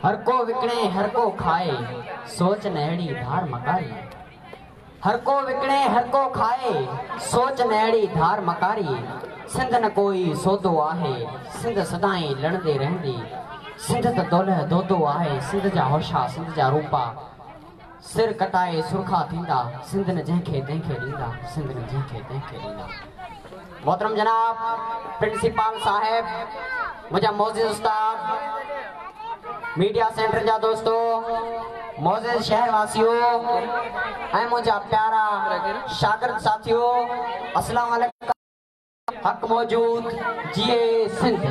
हर को विकणे हर को खाए सोच नहड़ी धार मकारी। हर को विकणे हर को खाए सोच नहड़ी धार मकारी। सिंध न कोई सौदो आहे सिंध सदाई लड़दे रहंदी। सिंध त दोलह दोदो आहे सिंध जा होशा सिंध जा रूपा। सिर कटाए सुरखा थींदा सिंध न जंहिंखे तंहिंखे ॾींदा सिंध न जंहिंखे तंहिंखे ॾींदा। मोहतरम जनाब प्रिंसिपल साहब मुझा मौजूद उस्ताद मीडिया सेंटर जा दोस्तों मौजूद शहर वासियों ऐं मुझा प्यारा शागिर्द साथियों अस्सलाम वालेकुम। हक मौजूद जिए सिंध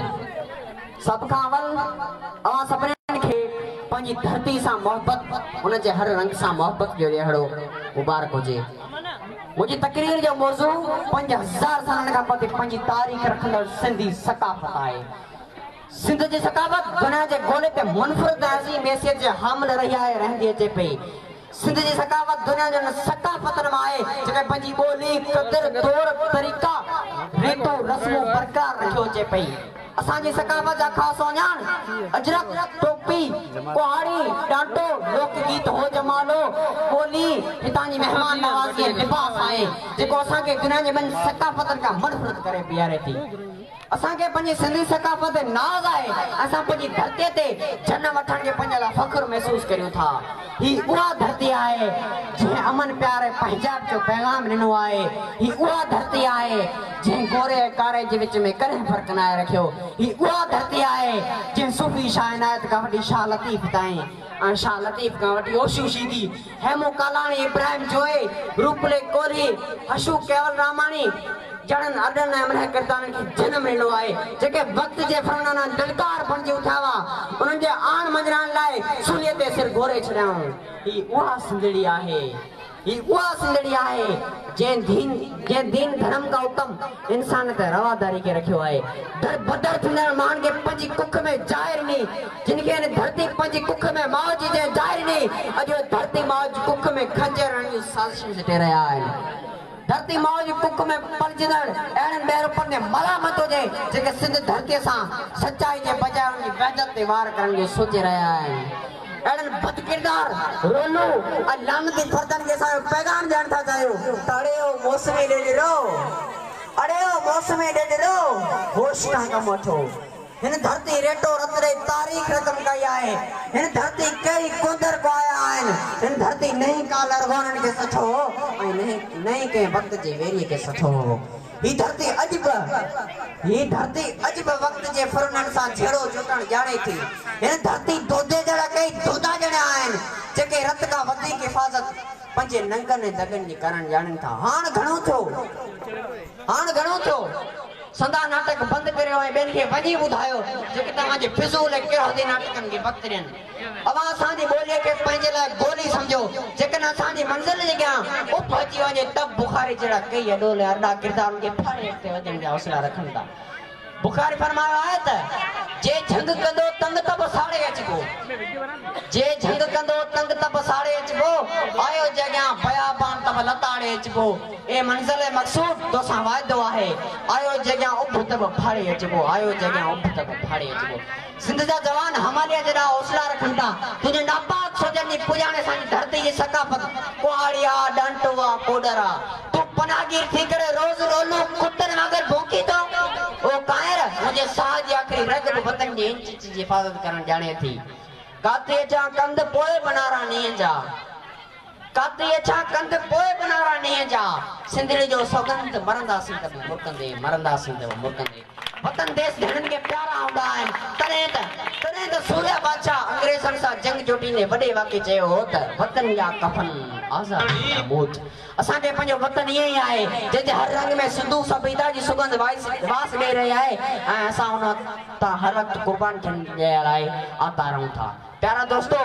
सब खां अवल अवां सभिनी खे पंहिंजी धरती सां मोहब्बत उन जे हर रंग सां मोहब्बत जो ॾियारो मुबारक हुजे। मुझी तकरीर जो मौजू 5000 सालनि खां पोइ पंहिंजी तारीख़ रखंदड़ सिंधी सकाफ़त आहे। सिंध जी सकाफ़त दुनिया जे गोले ते मुनफरद अज़ीम हैसियत जे हामिल रही आहे रहंदी अचे पई। सिंध जी सकाफ़त दुनिया जो सकाफ़तन में आहे जेके पंहिंजी ॿोली क़दर तौर तरीक़ा रीतूं रस्मूं बरक़रार रखियो अचे पई। असांजी सकाफ़त जा ख़ास सुञाण अजरक टोपी कुहाड़ी डांटो लोकगीत हो जमालो ॿोली हितां जी महिमान नवाज़ी लिबास आहे जेको असांखे दुनिया जे ॿियनि सकाफ़तनि खां मुनफरद करे बीहारे थी। असांखे पंहिंजी सिंधी सकाफ़त ते नाज़ आहे। असां पंहिंजी धरतीअ ते जनम वठण खे पंहिंजे लाइ फ़ख्रु महसूस करियूं था। ही उहा धरती आहे जंहिं अमन प्यार ऐं पंहिंजाब जो पैगाम ॾिनो आहे। ही उहा धरती आहे जंहिं गोरे ऐं कारे जे विच में कॾहिं फ़र्क़ु न आहे रखियो। ही उहा धरती आहे जंहिं सूफ़ी शाह इनायत खां वठी शाह लतीफ़ ताईं ऐं शाह लतीफ़ खां वठी ओशू शीदी हेमू कालाणी इब्राहिम जोए रूपले कोहली हशू केवल रामाणी जड़न अडन ऐं अमरह किरदारनि खे जनम ॾिनो आहे जेके वक़्त जे फरमाना दिलदार बणिजी उथिया हुआ उन्हनि जे आण मंझराइण लाइ सूलीअ ते सिर घोरे छॾियऊं। ही उहा सिंधड़ी आहे। ही उहा सिंधड़ी आहे जंहिं दीन धर्म का उत्तम इंसान ते रवादारी के रखियो आहे। दर बदर थींदड़ माण्हुनि खे पंहिंजी कुख में ज़ाहिर ॾिनी जिनखे धरती पंहिंजी कुख में माउ जी ज़ाहिर ॾिनी अॼु धरती माउ जी कुख में खंजर हणण जूं साज़िशूं सिटे रहिया आहिनि। धरती माउ जी कुख में पलजंदड़ अहिड़नि बेरूपनि ते मलामत हुजे जेके सिंध धरतीअ सां सचाई जे बजाय उन जी वहदत ते वार करण जो सोचे रहिया आहिनि। अहिड़नि बदकिरदार रोलू ऐं लानती फर्दनि खे असांजो पैगाम ॾियण था चाहियूं त अड़े मौसमी ॾेढरो अड़े मौसमी ॾेढरो होश खां कमु वठो। हिन धरती रेटो रतरे तारीख़ रक़म कई आहे। हिन धरती कई कुंदर को आया आहिनि। हिन धरती नहीं का लड़गोननि खे सठो ऐं नहीं कंहिं वक़्त जे वेरीअ खे सठो। ही धरती अॼु बि वक़्त जे फुरननि सां झेड़ो चुटण ॼाणे थी। हिन धरती दोदे जहिड़ा कई दोदा ॼणिया आहिनि जेके रत खां वधीक हिफ़ाज़त पंहिंजे नंगनि ऐं दगनि जी करणु ॼाणनि था। हाणे घणो थियो संदा नाटक बंद करियो ऐं ॿियनि खे वञी ॿुधायो जेके तव्हांजे फिज़ूल ऐं किरहदी नाटकनि खे वक़्तु ॾियनि। अवां असांजी ॿोलीअ खे पंहिंजे लाइ ॿोली सम्झो। जेकॾहिं असांजी मंज़िल जे अॻियां उफ अची वञे तब बुखारी जहिड़ा कई अॾोले अॾा किरदार उनखे फाड़े अॻिते वधण जा हौसला रखनि था। बुखारी फरमायो आहे त जे झंग कंदो तंग तब साड़े अचबो जे झंग कंदो तंग तब साड़े अचबो आयो जॻहिं बयाबान तब लताड़े अचबो ए मंज़िल मक़सूद तोसां वाइदो आहे आयो जॻहिं उभ तब फाड़े अचबो आयो जॻहिं उभ तब फाड़े अचबो। सिंध जा जवान हमालिया जहिड़ा हौसला रखनि था। तुंहिंजे नापाक सोचनि जी पुॼाणे असांजी धरती जी सकाफ़त कुहाड़ी आहे डांटो आहे कोडर आहे। तूं पनाहगीर थी करे रोज़ रोलू कुतनि वांगुरु भौंकी थो ओ कायर मुंहिंजे साह जी आख़िरी रग बि वतन जे इंच जी हिफ़ाज़त करणु ॼाणे थी। काते जा कंद पोइ बनारा नीअं जा काते छा कंद पोइ बनारा नीअं जा सिंधड़ी जो सौगंध मरंदासीं त मुरकंदे मरंदासीं त मुरकंदे। वतन देश धणनि खे प्यारा हूंदा आहिनि तॾहिं त सूर्या बादशाह अंग्रेज़नि सां जंग जोटींदे वॾे वाक़े चयो हो त वतन या कफन आज़ादी या मौत। असांखे पंहिंजो वतन ईअं ई आहे जंहिंजे हर रंग में सिंधू सभ्यता जी सुगंध वास ॾेई रही आहे ऐं असां उन तां हर वक़्तु क़ुर्बान थियण जे लाइ आता रहूं था। प्यारा दोस्तो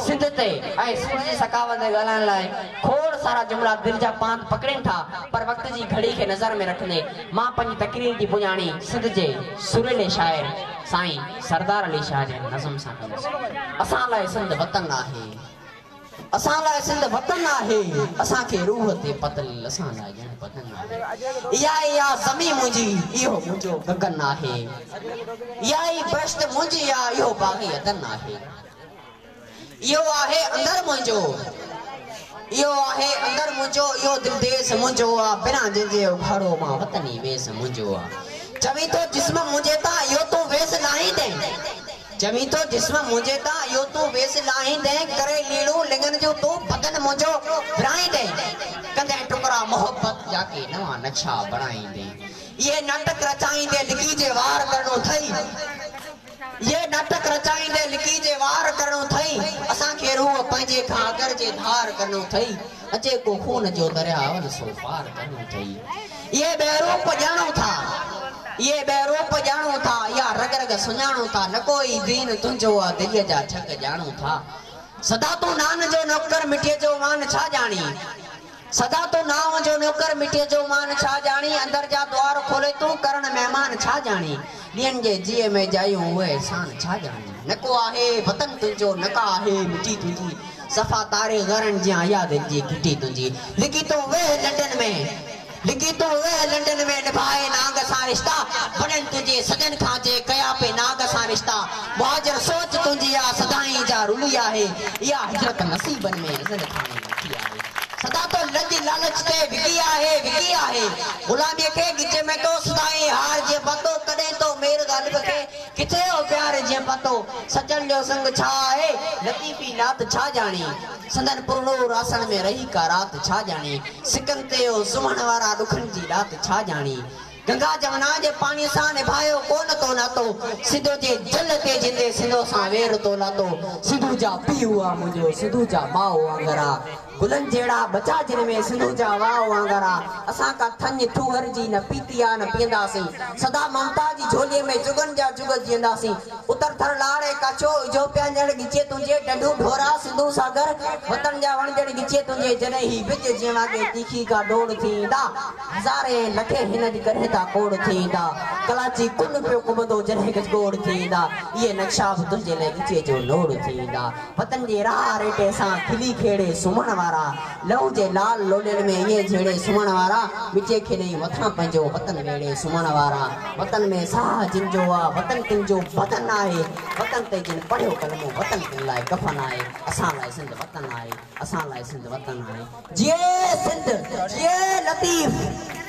सिंध ते ऐं सिंध जी सकाफ़त ते ॻाल्हाइण लाइ खोड़ सारा जुमिला दिलि जा पांत पकड़नि था पर वक़्त जी घड़ी खे नज़र में रखंदे मां पंहिंजी तकरीर जी पुॼाणी सिंध जे सुरीले शाइर साईं सरदार अली शाह जे नज़म सां कंदुसि। असां लाइ सिंध वतन आहे असां लाइ सिंध वतन आहे असां खे रूह ते पतल असां लाइ ॼण वतन आहे इहा ज़मीन मुंहिंजी इहो मुंहिंजो गगन आहे इहा ई बश्त मुंहिंजी आहे इहो बाग़ी अदन आहे इहो आहे अंदर मुंहिंजो इहो आहे अंदर मुंहिंजो इहो दिल देस मुंहिंजो आहे बिना जंहिंजे उघाड़ो मां वतनी वेस मुंहिंजो आहे चवी तो जिस्म मुंहिंजे तां इहो तूं वेस लाहींदे जमी तो जिस्म मुझे ता यो तू वेस लाही दे करे लीड़ू लिंगन जो तू बदन मुझो ब्राई दे कंदे टुकड़ा मोहब्बत जाके नवा नक्शा बनाई दे ये नाटक रचाई दे लिखी जे वार करनो थई ये नाटक रचाई दे लिखी जे वार करनो थई असा के रूह पंजे खागर जे धार करनो थई अचे को खून जो दरिया वन सो पार करनो थई ये बेरूप जानो था ये बेरूप जानो था या रग रग सुञाणो था न कोई दीन तुंहिंजो आ दिलि जा ठग जानो था सदा तू नान जो नौकर मिठे जो मान छा जानी सदा तू नाम जो नौकर मिठे जो मान छा जानी अंदर जा द्वार खोले तू करण मेहमान छा जानी ॾियनि जे जीअ में जायूं उहे एहसान छा जानी न को आहे वतन तुंहिंजो न का आहे मिठी तुंहिंजी सफ़ा तारे घरनि जी आया दिलि जी घिटी तुंहिंजी लिखी तो वे लंडन में लिखी तो वे लंडन में निभाए नाग सा रिश्ता बनन तुझे सजन खांचे कया पे नाग सा रिश्ता मुहाजिर सोच तुझी आ सदाई जा रुली आहे या हिजरत नसीबन में नजर खाने लिखी आहे सदा तो लज लालच ते विकी आहे गुलामी के गिचे में तो सदाई हार जे पतो कदे तो मेर गालिब के किथे ओ प्यार जे पतो सजन जो संग छा है लतीफी नात छा जानी संदन पुरनो रासन में रही का रात छा जानी सिकन ते ओ सुमण वारा दुखन जी रात छा जानी गंगा जमुना जे पानी सा निभायो कोन तो नातो सिधो जे जल ते जिंदे सिंधो सा वेर तो नातो सिधू जा पी हुआ मुझो सिधू जा माओ वांगरा गुलन जेड़ा बचा जिन में सिंधु जा वाओ वांगरा असा का थन थूहर जी न पीतिया न पियंदासी सदा ममता जी झोली में जुगन जा जुग जिंदासी उतर थर लाड़े काचो जो प्याजड़ गिचे तुझे डडू ढोरा सिंधु सागर वतन जा वणजड़ गिचे तुझे जने ही बिज जेवा के तीखी का डोड़ थींदा हजारे लखे हिन जी करे ता कोड़ थींदा कलाची कुन पे कुबदो जने गजगोड़ थींदा ये नक्शा तुझे ले गिचे जो लोड़ थींदा वतन जे राह रेटे सा खिली खेड़े सुमण वारा लहू जे लाल लोडल में ये झेड़े सुमण वारा बिचे खेड़े मथा पंजो वतन वेड़े सुमण वारा वतन में साह जिंजो आ वतन किंजो वतन आए वतन ते जिन पढ़ियो कलमो वतन किन लाए कफन आए असा लाए सिंध वतन आए असा लाए सिंध वतन आए जे सिंध जे लतीफ